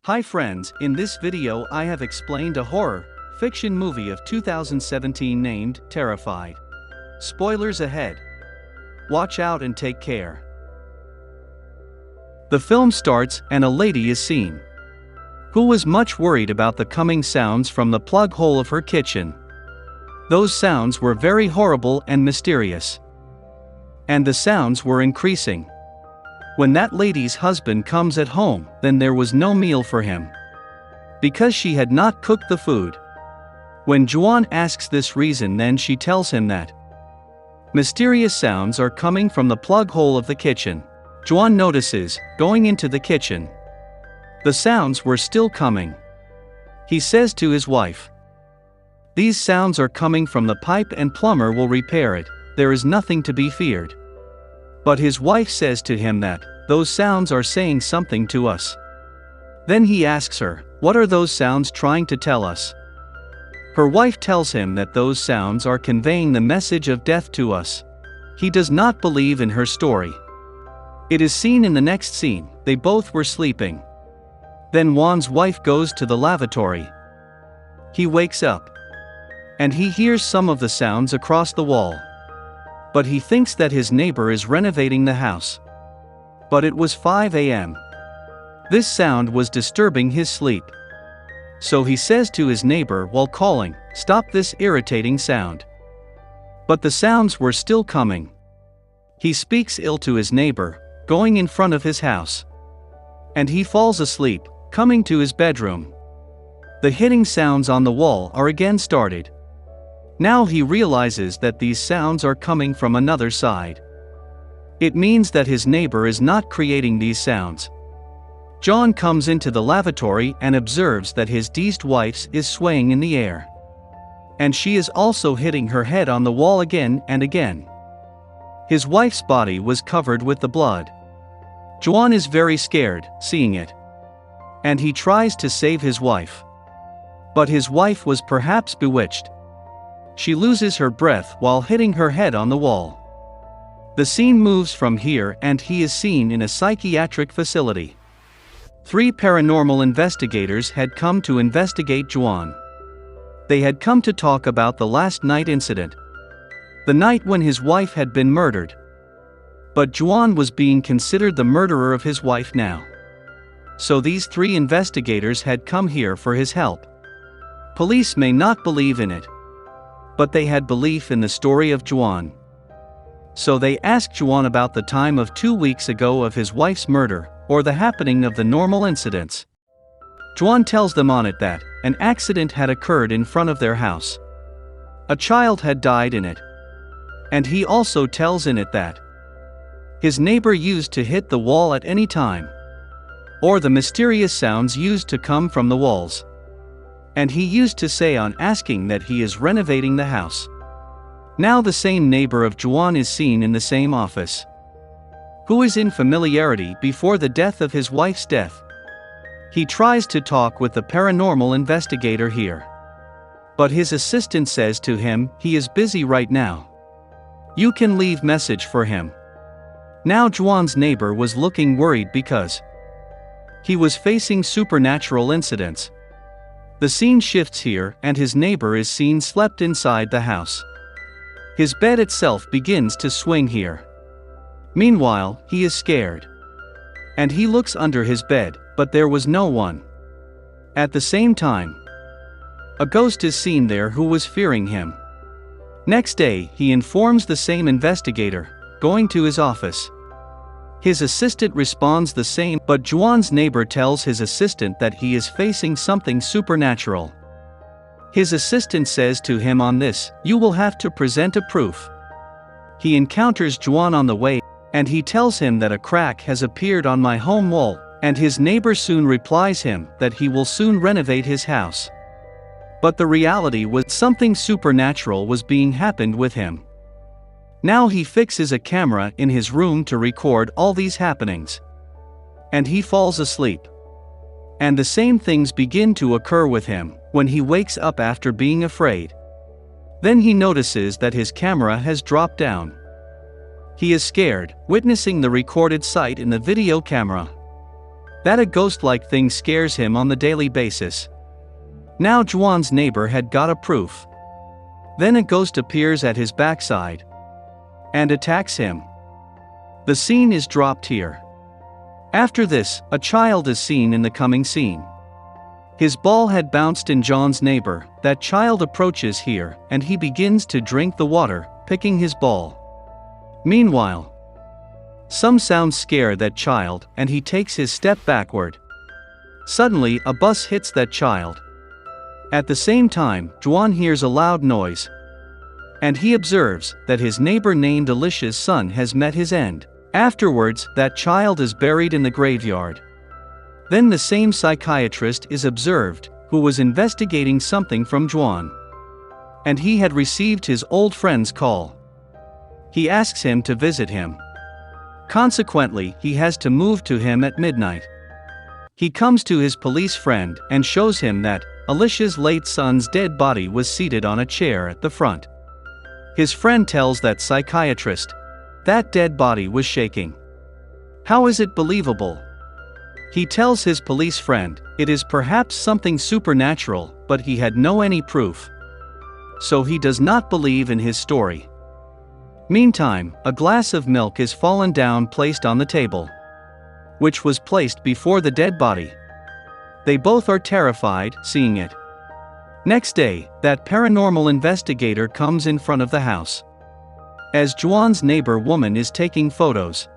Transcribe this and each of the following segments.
Hi friends, in this video I have explained a horror fiction movie of 2017 named Terrified. Spoilers ahead. Watch out and take care. The film starts and a lady is seen, who was much worried about the coming sounds from the plug hole of her kitchen. Those sounds were very horrible and mysterious. And the sounds were increasing. When that lady's husband comes at home, then there was no meal for him, because she had not cooked the food. When Ghione asks this reason, then she tells him that mysterious sounds are coming from the plug hole of the kitchen. Ghione notices, going into the kitchen, the sounds were still coming. He says to his wife, "These sounds are coming from the pipe and plumber will repair it, there is nothing to be feared." But his wife says to him that, "Those sounds are saying something to us." Then he asks her, "What are those sounds trying to tell us?" Her wife tells him that those sounds are conveying the message of death to us. He does not believe in her story. It is seen in the next scene, they both were sleeping. Then Juan's wife goes to the lavatory. He wakes up, and he hears some of the sounds across the wall. But he thinks that his neighbor is renovating the house. But it was 5 a.m. This sound was disturbing his sleep. So he says to his neighbor while calling, "Stop this irritating sound." But the sounds were still coming. He speaks ill to his neighbor, going in front of his house. And he falls asleep, coming to his bedroom. The hitting sounds on the wall are again started. Now he realizes that these sounds are coming from another side. It means that his neighbor is not creating these sounds. John comes into the lavatory and observes that his deceased wife is swaying in the air. And she is also hitting her head on the wall again and again. His wife's body was covered with the blood. John is very scared, seeing it. And he tries to save his wife. But his wife was perhaps bewitched. She loses her breath while hitting her head on the wall. The scene moves from here and he is seen in a psychiatric facility. 3 paranormal investigators had come to investigate Ghione. They had come to talk about the last night incident. The night when his wife had been murdered. But Ghione was being considered the murderer of his wife now. So these 3 investigators had come here for his help. Police may not believe in it, but they had belief in the story of Ghione. So they asked Ghione about the time of 2 weeks ago of his wife's murder, or the happening of the normal incidents. Ghione tells them on it that an accident had occurred in front of their house. A child had died in it. And he also tells in it that his neighbor used to hit the wall at any time, or the mysterious sounds used to come from the walls. And he used to say on asking that he is renovating the house. Now the same neighbor of Ghione is seen in the same office, who is in familiarity before the death of his wife's death. He tries to talk with the paranormal investigator here. But his assistant says to him, he is busy right now. You can leave message for him. Now Ghione's neighbor was looking worried because he was facing supernatural incidents. The scene shifts here and his neighbor is seen slept inside the house. His bed itself begins to swing here. Meanwhile, he is scared. And he looks under his bed, but there was no one. At the same time, a ghost is seen there who was fearing him. Next day, he informs the same investigator, going to his office. His assistant responds the same, but Ghione's neighbor tells his assistant that he is facing something supernatural. His assistant says to him on this, "You will have to present a proof." He encounters Ghione on the way, and he tells him that a crack has appeared on my home wall, and his neighbor soon replies him that he will soon renovate his house. But the reality was something supernatural was being happened with him. Now he fixes a camera in his room to record all these happenings. And he falls asleep. And the same things begin to occur with him, when he wakes up after being afraid. Then he notices that his camera has dropped down. He is scared, witnessing the recorded sight in the video camera. that a ghost-like thing scares him on the daily basis. Now Ghione's neighbor had got a proof. Then a ghost appears at his backside and attacks him. The scene is dropped here. After this, a child is seen in the coming scene. His ball had bounced in Ghione's neighbor. That child approaches here, and he begins to drink the water, picking his ball. Meanwhile, some sounds scare that child, and he takes his step backward. Suddenly, a bus hits that child. At the same time, Ghione hears a loud noise, and he observes that his neighbor named Alicia's son has met his end. Afterwards, that child is buried in the graveyard. Then the same psychiatrist is observed, who was investigating something from Ghione. And he had received his old friend's call. He asks him to visit him. Consequently, he has to move to him at midnight. He comes to his police friend and shows him that Alicia's late son's dead body was seated on a chair at the front. His friend tells that psychiatrist, that dead body was shaking. How is it believable? He tells his police friend, it is perhaps something supernatural, but he had no any proof. So he does not believe in his story. Meantime, a glass of milk is fallen down placed on the table, which was placed before the dead body. They both are terrified, seeing it. Next day, that paranormal investigator comes in front of the house. As Ghione's neighbor woman is taking photos,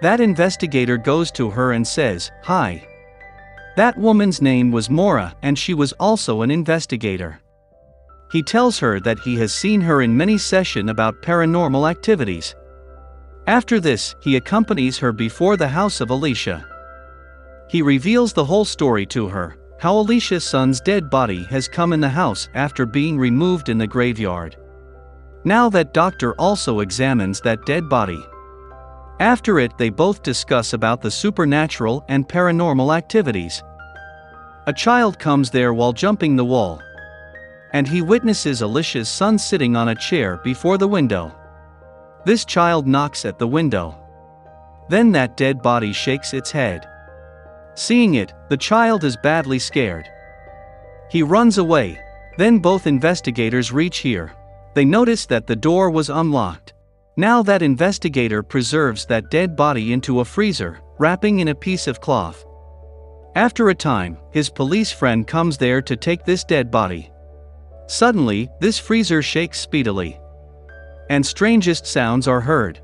that investigator goes to her and says, "Hi." That woman's name was Mora, and she was also an investigator. He tells her that he has seen her in many sessions about paranormal activities. After this, he accompanies her before the house of Alicia. He reveals the whole story to her, how Alicia's son's dead body has come in the house after being removed in the graveyard. Now that doctor also examines that dead body. After it, they both discuss about the supernatural and paranormal activities. A child comes there while jumping the wall, and he witnesses Alicia's son sitting on a chair before the window. This child knocks at the window. Then that dead body shakes its head. Seeing it, the child is badly scared. He runs away. Then both investigators reach here. They notice that the door was unlocked. Now that investigator preserves that dead body into a freezer, wrapping in a piece of cloth. After a time, his police friend comes there to take this dead body. Suddenly, this freezer shakes speedily, and strangest sounds are heard.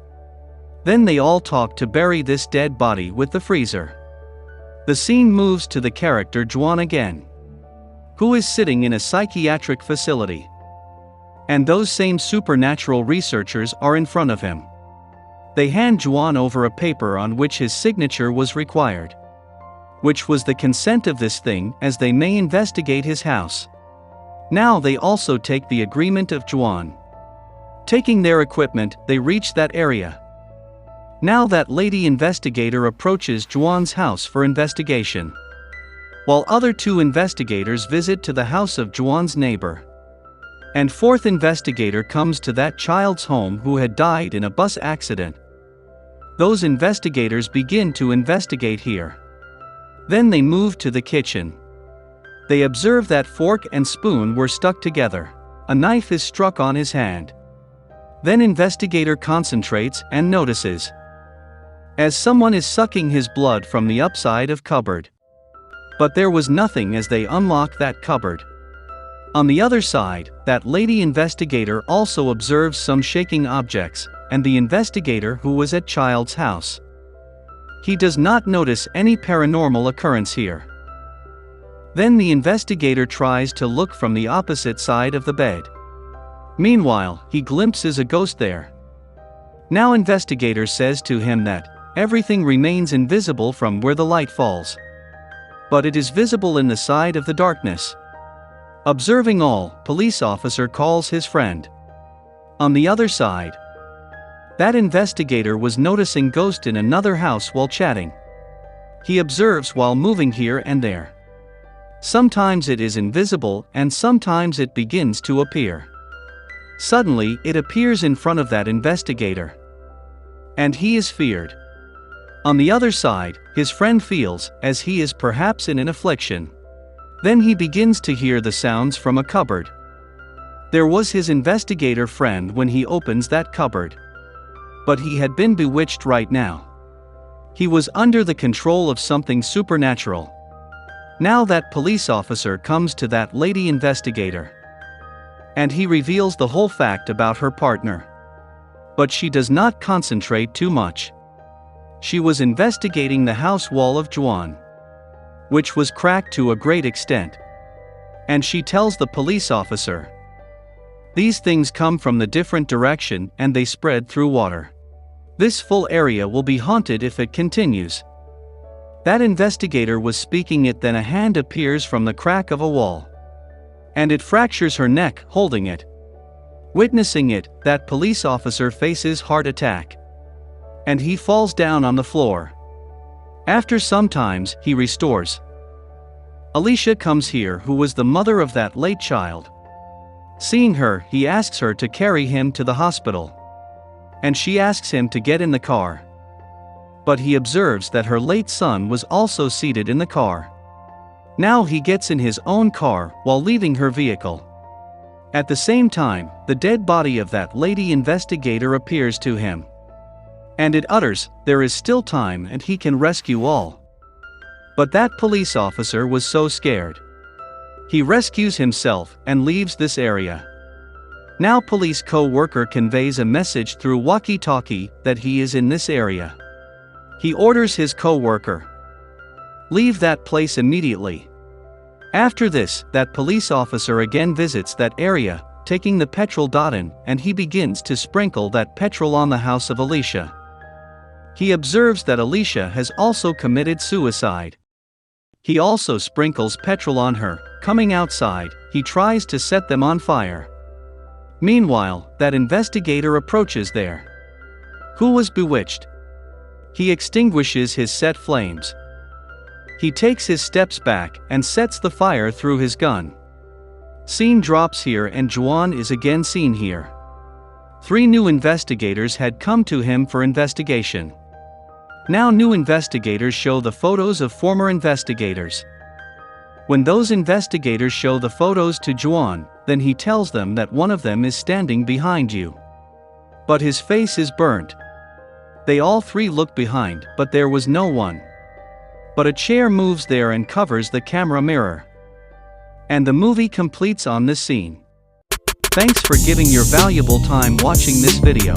Then they all talk to bury this dead body with the freezer. The scene moves to the character Ghione again, who is sitting in a psychiatric facility. And those same supernatural researchers are in front of him. They hand Ghione over a paper on which his signature was required, which was the consent of this thing, as they may investigate his house. Now they also take the agreement of Ghione. Taking their equipment, they reach that area. Now that lady investigator approaches Ghione's house for investigation, while other two investigators visit to the house of Ghione's neighbor. And fourth investigator comes to that child's home who had died in a bus accident. Those investigators begin to investigate here. Then they move to the kitchen. They observe that fork and spoon were stuck together. A knife is struck on his hand. Then investigator concentrates and notices, as someone is sucking his blood from the upside of cupboard. But there was nothing as they unlock that cupboard. On the other side, that lady investigator also observes some shaking objects, and the investigator who was at child's house. He does not notice any paranormal occurrence here. Then the investigator tries to look from the opposite side of the bed. Meanwhile, he glimpses a ghost there. Now investigator says to him that everything remains invisible from where the light falls, but it is visible in the side of the darkness. Observing all, police officer calls his friend. On the other side, that investigator was noticing ghost in another house while chatting. He observes while moving here and there. Sometimes it is invisible and sometimes it begins to appear. Suddenly, it appears in front of that investigator, and he is feared. On the other side, his friend feels, as he is perhaps in an affliction. Then he begins to hear the sounds from a cupboard. There was his investigator friend when he opens that cupboard. But he had been bewitched right now. He was under the control of something supernatural. Now that police officer comes to that lady investigator. And he reveals the whole fact about her partner. But she does not concentrate too much. She was investigating the house wall of Ghione, which was cracked to a great extent. And she tells the police officer, these things come from the different direction and they spread through water. This full area will be haunted if it continues. That investigator was speaking it, then a hand appears from the crack of a wall. And it fractures her neck, holding it. Witnessing it, that police officer faces heart attack. And he falls down on the floor. After some times, he restores. Alicia comes here, who was the mother of that late child. Seeing her, he asks her to carry him to the hospital. And she asks him to get in the car. But he observes that her late son was also seated in the car. Now he gets in his own car while leaving her vehicle. At the same time, the dead body of that lady investigator appears to him. And it utters, there is still time and he can rescue all. But that police officer was so scared. He rescues himself and leaves this area. Now police co-worker conveys a message through walkie-talkie that he is in this area. He orders his co-worker, leave that place immediately. After this, that police officer again visits that area, taking the petrol dottin, and he begins to sprinkle that petrol on the house of Alicia. He observes that Alicia has also committed suicide. He also sprinkles petrol on her. Coming outside, he tries to set them on fire. Meanwhile, that investigator approaches there. Who was bewitched? He extinguishes his set flames. He takes his steps back and sets the fire through his gun. Scene drops here and Ghione is again seen here. 3 new investigators had come to him for investigation. Now new investigators show the photos of former investigators. When those investigators show the photos to Ghione, then he tells them that one of them is standing behind you. But his face is burnt. They all 3 look behind, but there was no one. But a chair moves there and covers the camera mirror. And the movie completes on this scene. Thanks for giving your valuable time watching this video.